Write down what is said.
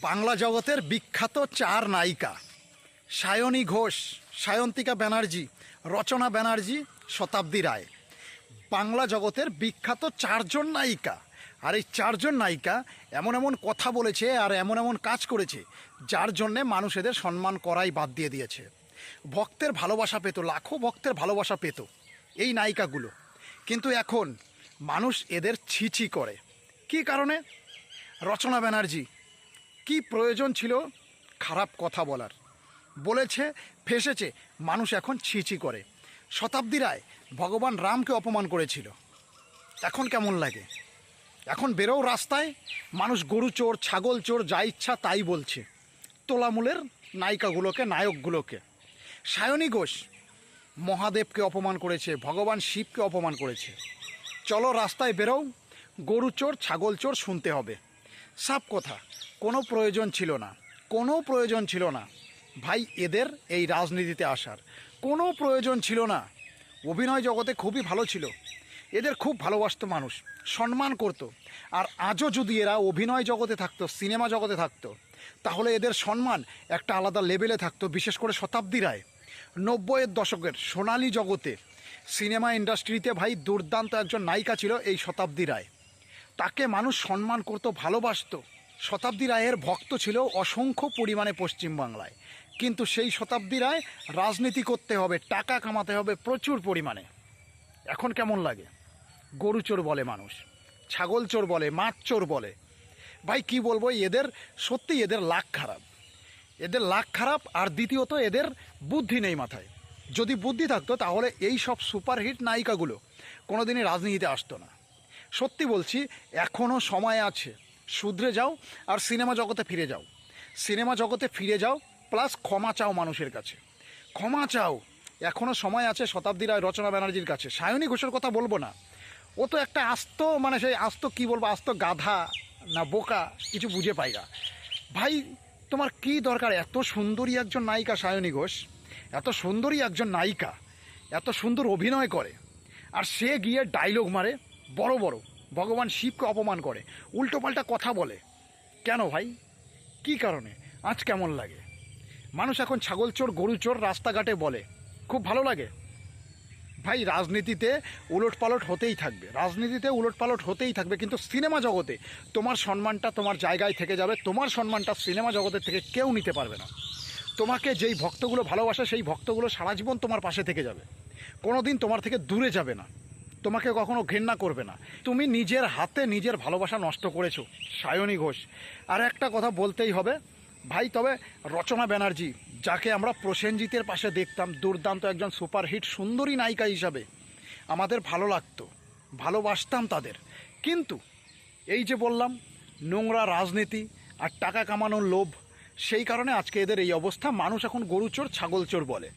বাংলা জগতের বিখ্যাত চার নায়িকা সায়নী ঘোষ, সায়ন্তিকা ব্যানার্জি, রচনা ব্যানার্জি, শতাব্দী রায়। বাংলা জগতের বিখ্যাত চারজন নায়িকা। আর এই চারজন নায়িকা এমন এমন কথা বলেছে আর এমন এমন কাজ করেছে যার জন্যে মানুষ এদের সম্মান করাই বাদ দিয়ে দিয়েছে। ভক্তের ভালোবাসা পেত, লাখো ভক্তের ভালোবাসা পেত এই নায়িকাগুলো, কিন্তু এখন মানুষ এদের ছিছি করে। কী কারণে? রচনা ব্যানার্জি কি প্রয়োজন ছিল খারাপ কথা বলার? বলেছে, ফেসেছে, মানুষ এখন ছিছি করে। শতাব্দী রায় ভগবান রামকে অপমান করেছিল, এখন কেমন লাগে? এখন বেরোও রাস্তায়, মানুষ গরু চোর, ছাগল চোর, যা ইচ্ছা তাই বলছে তোলামূলের নায়িকাগুলোকে, নায়কগুলোকে। সায়নী ঘোষ মহাদেবকে অপমান করেছে, ভগবান শিবকে অপমান করেছে। চলো রাস্তায় বেরোও, গরু চোর, ছাগল চোর শুনতে হবে। সাফ কথা, কোনো প্রয়োজন ছিল না, কোনো প্রয়োজন ছিল না ভাই এদের এই রাজনীতিতে আসার, কোনো প্রয়োজন ছিল না। অভিনয় জগতে খুবই ভালো ছিল, এদের খুব ভালোবাসতো মানুষ, সম্মান করত। আর আজও যদি এরা অভিনয় জগতে থাকতো, সিনেমা জগতে থাকতো, তাহলে এদের সম্মান একটা আলাদা লেভেলে থাকতো। বিশেষ করে শতাব্দী রায় 90-এর দশকের সোনালী জগতে সিনেমা ইন্ডাস্ট্রিতে ভাই দুর্দান্ত একজন নায়িকা ছিল এই শতাব্দী রায়। তাকে মানুষ সম্মান করত, ভালোবাসত। শতাব্দী রায়ের ভক্ত ছিল অসংখ্য পরিমাণে পশ্চিমবাংলায়। কিন্তু সেই শতাব্দী রায় রাজনীতি করতে হবে, টাকা কামাতে হবে প্রচুর পরিমাণে। এখন কেমন লাগে? গরু চোর বলে মানুষ, ছাগল চোর বলে, মাছ চোর বলে। ভাই কি বলবো, এদের সত্যি এদের লাক খারাপ, এদের লাক খারাপ। আর দ্বিতীয়ত এদের বুদ্ধি নেই মাথায়। যদি বুদ্ধি থাকতো তাহলে এই সব সুপারহিট নায়িকাগুলো কোনোদিনই রাজনীতিতে আসতো না। সত্যি বলছি, এখনও সময় আছে, শুধরে যাও আর সিনেমা জগতে ফিরে যাও। সিনেমা জগতে ফিরে যাও, প্লাস ক্ষমা চাও মানুষের কাছে, ক্ষমা চাও। এখনও সময় আছে শতাব্দী রায়, রচনা ব্যানার্জির কাছে। সায়নী ঘোষের কথা বলবো না, ও তো একটা আস্ত, মানে সেই আস্ত কী বলবো, আস্ত গাধা না বোকা, কিছু বুঝে পাই না। ভাই তোমার কি দরকার? এত সুন্দরী একজন নায়িকা সায়নী ঘোষ, এত সুন্দরী একজন নায়িকা, এত সুন্দর অভিনয় করে, আর সে গিয়ে ডায়লগ মারে বড় বড়, ভগবান শিবকে অপমান করে, উল্টোপাল্টা কথা বলে। কেন ভাই? কি কারণে? আজ কেমন লাগে? মানুষ এখন ছাগল চোর, গরু চোর রাস্তাঘাটে বলে, খুব ভালো লাগে। ভাই রাজনীতিতে উলটপালট হতেই থাকবে, রাজনীতিতে উলটপালট হতেই থাকবে, কিন্তু সিনেমা জগতে তোমার সম্মানটা তোমার জায়গায় থেকে যাবে। তোমার সম্মানটা সিনেমা জগতের থেকে কেউ নিতে পারবে না। তোমাকে যেই ভক্তগুলো ভালোবাসে সেই ভক্তগুলো সারা জীবন তোমার পাশে থেকে যাবে, কোনো দিন তোমার থেকে দূরে যাবে না, তোমাকে কখনো ঘেন্না করবে না। তুমি নিজের হাতে নিজের ভালোবাসা নষ্ট করেছো সায়নী ঘোষ। আর একটা কথা বলতেই হবে ভাই, তবে রচনা ব্যানার্জি, যাকে আমরা প্রসেনজিতের পাশে দেখতাম দুর্দান্ত একজন সুপারহিট সুন্দরী নায়িকা হিসাবে, আমাদের ভালো লাগতো, ভালোবাসতাম তাদের। কিন্তু এই যে বললাম, নোংরা রাজনীতি আর টাকা কামানোর লোভ, সেই কারণে আজকে এদের এই অবস্থা। মানুষ এখন গরু চোর, ছাগল চোর বলে।